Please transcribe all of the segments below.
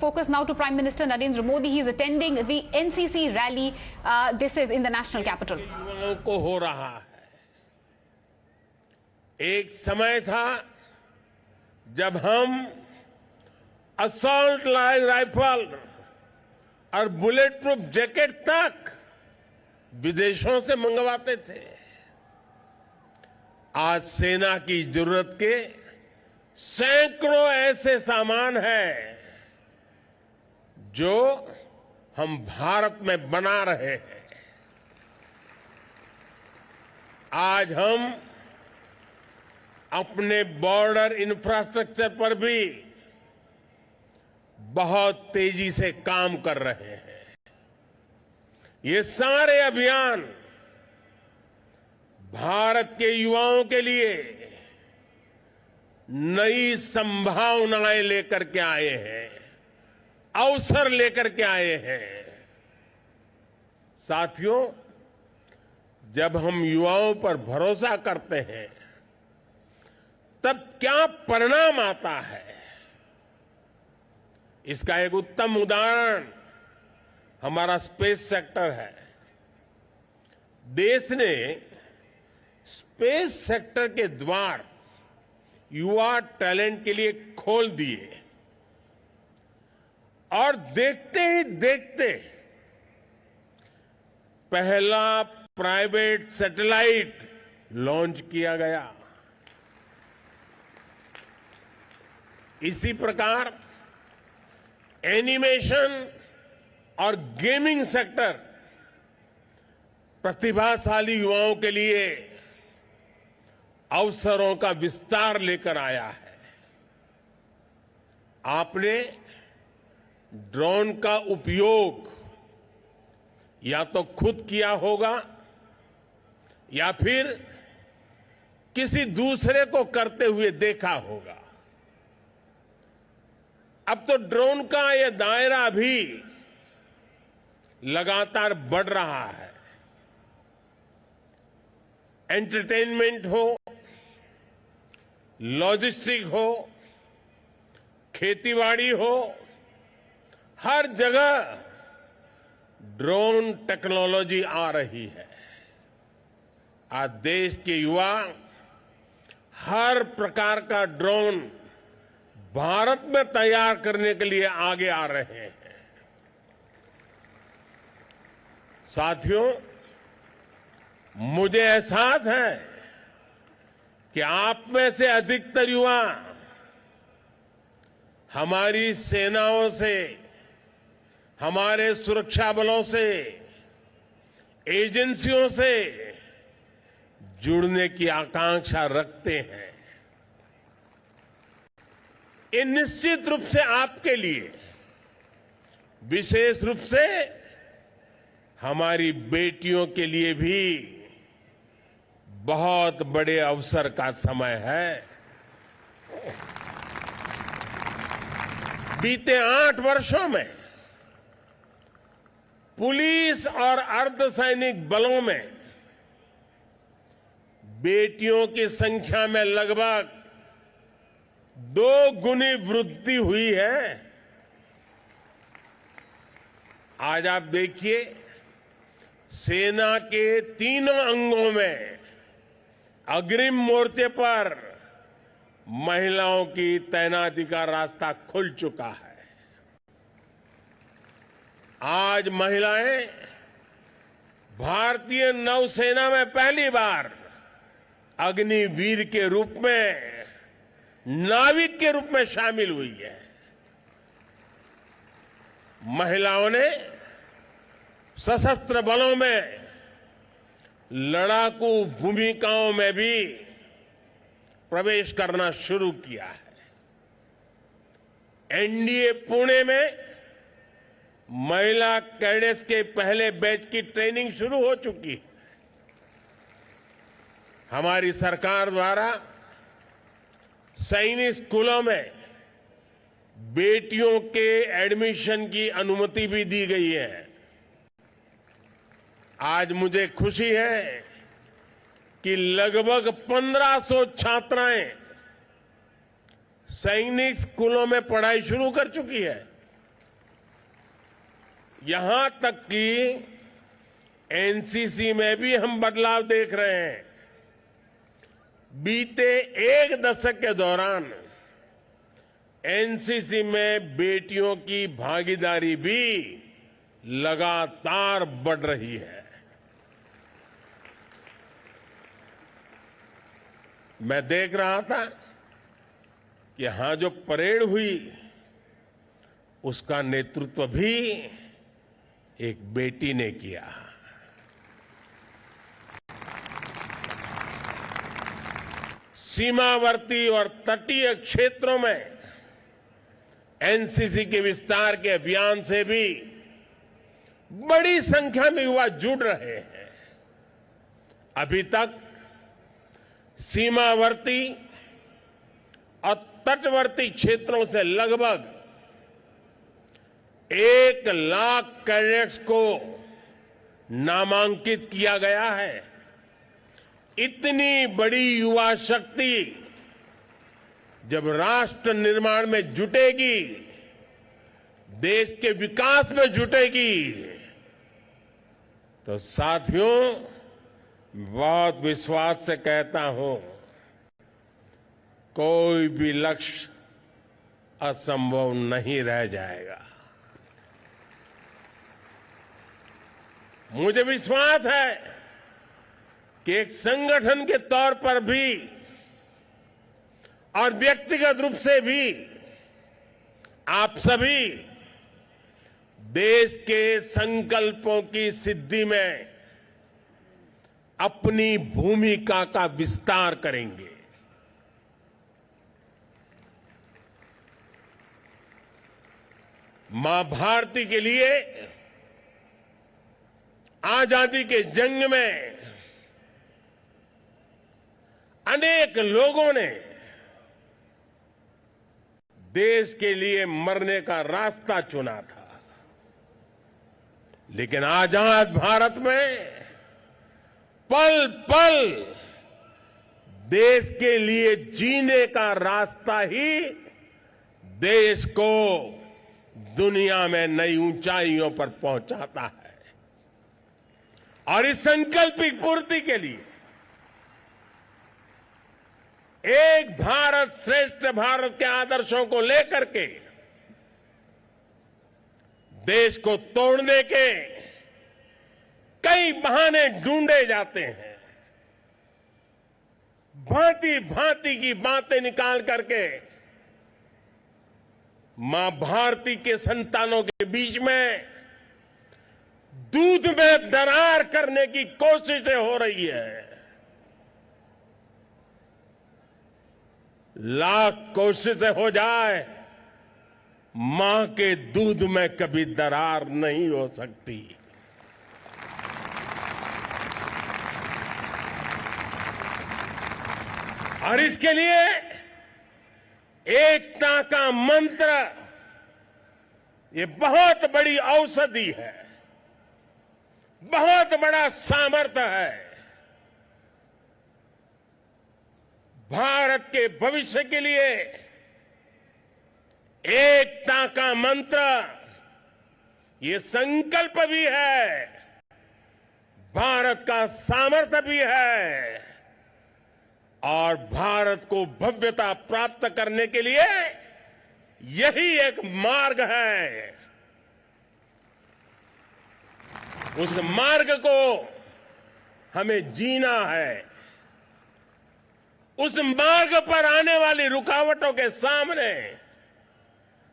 Focus now to Prime Minister Narendra Modi. He is attending the NCC rally. This is in the national capital. युवाओं को हो रहा है। एक समय था जब हम असॉल्ट राइफल और बुलेट प्रूफ जैकेट तक विदेशों से मंगवाते थे। आज सेना की जरूरत के सैकड़ों ऐसे सामान हैं जो हम भारत में बना रहे हैं। आज हम अपने बॉर्डर इंफ्रास्ट्रक्चर पर भी बहुत तेजी से काम कर रहे हैं। ये सारे अभियान भारत के युवाओं के लिए नई संभावनाएं लेकर के आए हैं, अवसर लेकर के आए हैं। साथियों, जब हम युवाओं पर भरोसा करते हैं तब क्या परिणाम आता है, इसका एक उत्तम उदाहरण हमारा स्पेस सेक्टर है। देश ने स्पेस सेक्टर के द्वार युवा टैलेंट के लिए खोल दिए और देखते ही देखते पहला प्राइवेट सैटेलाइट लॉन्च किया गया। इसी प्रकार एनिमेशन और गेमिंग सेक्टर प्रतिभाशाली युवाओं के लिए अवसरों का विस्तार लेकर आया है। आपने ड्रोन का उपयोग या तो खुद किया होगा या फिर किसी दूसरे को करते हुए देखा होगा। अब तो ड्रोन का यह दायरा भी लगातार बढ़ रहा है। एंटरटेनमेंट हो, लॉजिस्टिक हो, खेतीबाड़ी हो, हर जगह ड्रोन टेक्नोलॉजी आ रही है। आज देश के युवा हर प्रकार का ड्रोन भारत में तैयार करने के लिए आगे आ रहे हैं। साथियों, मुझे एहसास है कि आप में से अधिकतर युवा हमारी सेनाओं से, हमारे सुरक्षा बलों से, एजेंसियों से जुड़ने की आकांक्षा रखते हैं। ये निश्चित रूप से आपके लिए, विशेष रूप से हमारी बेटियों के लिए भी बहुत बड़े अवसर का समय है। बीते 8 वर्षों में पुलिस और अर्धसैनिक बलों में बेटियों की संख्या में लगभग 2 गुनी वृद्धि हुई है। आज आप देखिए, सेना के तीनों अंगों में अग्रिम मोर्चे पर महिलाओं की तैनाती का रास्ता खुल चुका है। आज महिलाएं भारतीय नौसेना में पहली बार अग्निवीर के रूप में, नाविक के रूप में शामिल हुई है। महिलाओं ने सशस्त्र बलों में लड़ाकू भूमिकाओं में भी प्रवेश करना शुरू किया है। एनडीए पुणे में महिला कैडेट्स के पहले बैच की ट्रेनिंग शुरू हो चुकी है। हमारी सरकार द्वारा सैनिक स्कूलों में बेटियों के एडमिशन की अनुमति भी दी गई है। आज मुझे खुशी है कि लगभग 1500 छात्राएं सैनिक स्कूलों में पढ़ाई शुरू कर चुकी है। यहां तक कि एनसीसी में भी हम बदलाव देख रहे हैं। बीते एक दशक के दौरान एनसीसी में बेटियों की भागीदारी भी लगातार बढ़ रही है। मैं देख रहा था कि यहां जो परेड हुई उसका नेतृत्व भी एक बेटी ने किया। सीमावर्ती और तटीय क्षेत्रों में एनसीसी के विस्तार के अभियान से भी बड़ी संख्या में युवा जुड़ रहे हैं। अभी तक सीमावर्ती और तटवर्ती क्षेत्रों से लगभग 1 लाख कैडेट्स को नामांकित किया गया है। इतनी बड़ी युवा शक्ति जब राष्ट्र निर्माण में जुटेगी, देश के विकास में जुटेगी, तो साथियों बहुत विश्वास से कहता हूं, कोई भी लक्ष्य असंभव नहीं रह जाएगा। मुझे विश्वास है कि एक संगठन के तौर पर भी और व्यक्तिगत रूप से भी आप सभी देश के संकल्पों की सिद्धि में अपनी भूमिका का विस्तार करेंगे। मां भारती के लिए आजादी के जंग में अनेक लोगों ने देश के लिए मरने का रास्ता चुना था, लेकिन आजाद भारत में पल पल देश के लिए जीने का रास्ता ही देश को दुनिया में नई ऊंचाइयों पर पहुंचाता है। और इस संकल्प की पूर्ति के लिए एक भारत श्रेष्ठ भारत के आदर्शों को लेकर के देश को तोड़ने के कई बहाने ढूंढे जाते हैं। भांति भांति की बातें निकाल करके मां भारती के संतानों के बीच में दूध में दरार करने की कोशिशें हो रही है। लाख कोशिशें हो जाए, मां के दूध में कभी दरार नहीं हो सकती। और इसके लिए एकता का मंत्र ये बहुत बड़ी औषधि है, बहुत बड़ा सामर्थ्य है। भारत के भविष्य के लिए एकता का मंत्र ये संकल्प भी है, भारत का सामर्थ्य भी है, और भारत को भव्यता प्राप्त करने के लिए यही एक मार्ग है। उस मार्ग को हमें जीना है। उस मार्ग पर आने वाली रुकावटों के सामने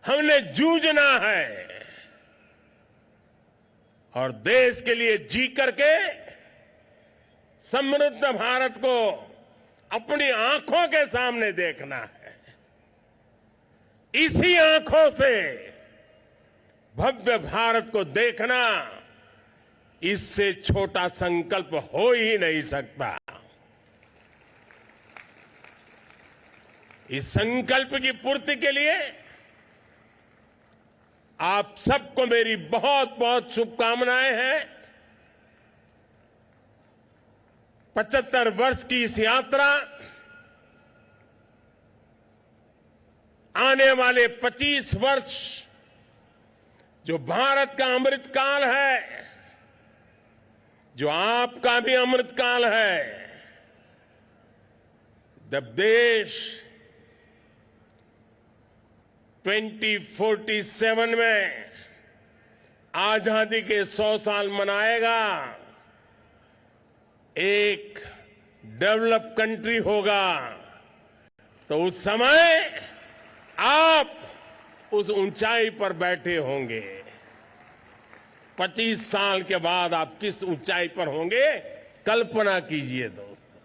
हमने जूझना है और देश के लिए जी करके समृद्ध भारत को अपनी आंखों के सामने देखना है। इसी आंखों से भव्य भारत को देखना, इससे छोटा संकल्प हो ही नहीं सकता। इस संकल्प की पूर्ति के लिए आप सबको मेरी बहुत बहुत शुभकामनाएं हैं। 75 वर्ष की इस यात्रा आने वाले 25 वर्ष जो भारत का अमृतकाल है, जो आपका भी अमृतकाल है, जब देश 2047 में आजादी के 100 साल मनाएगा, एक डेवलप कंट्री होगा, तो उस समय आप उस ऊंचाई पर बैठे होंगे। 25 साल के बाद आप किस ऊंचाई पर होंगे, कल्पना कीजिए दोस्तों।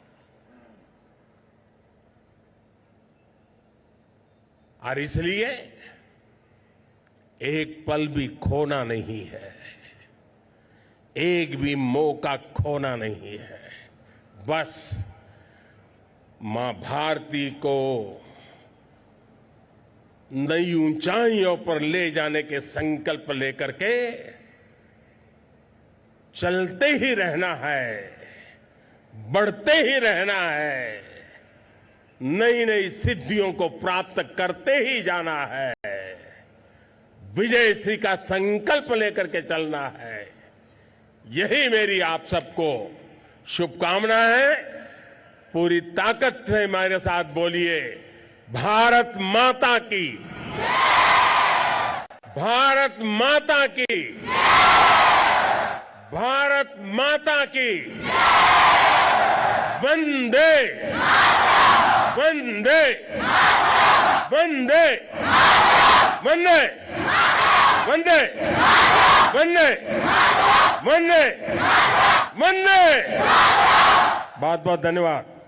और इसलिए एक पल भी खोना नहीं है, एक भी मौका खोना नहीं है। बस मां भारती को नई ऊंचाइयों पर ले जाने के संकल्प लेकर के चलते ही रहना है, बढ़ते ही रहना है, नई नई सिद्धियों को प्राप्त करते ही जाना है, विजयश्री का संकल्प लेकर के चलना है। यही मेरी आप सबको शुभकामना है। पूरी ताकत से मेरे साथ बोलिए, भारत माता की, भारत माता की, भारत माता की, वंदे वंदे वंदे वंदे वंदे वंदे वंदे वंदे। बहुत बहुत धन्यवाद।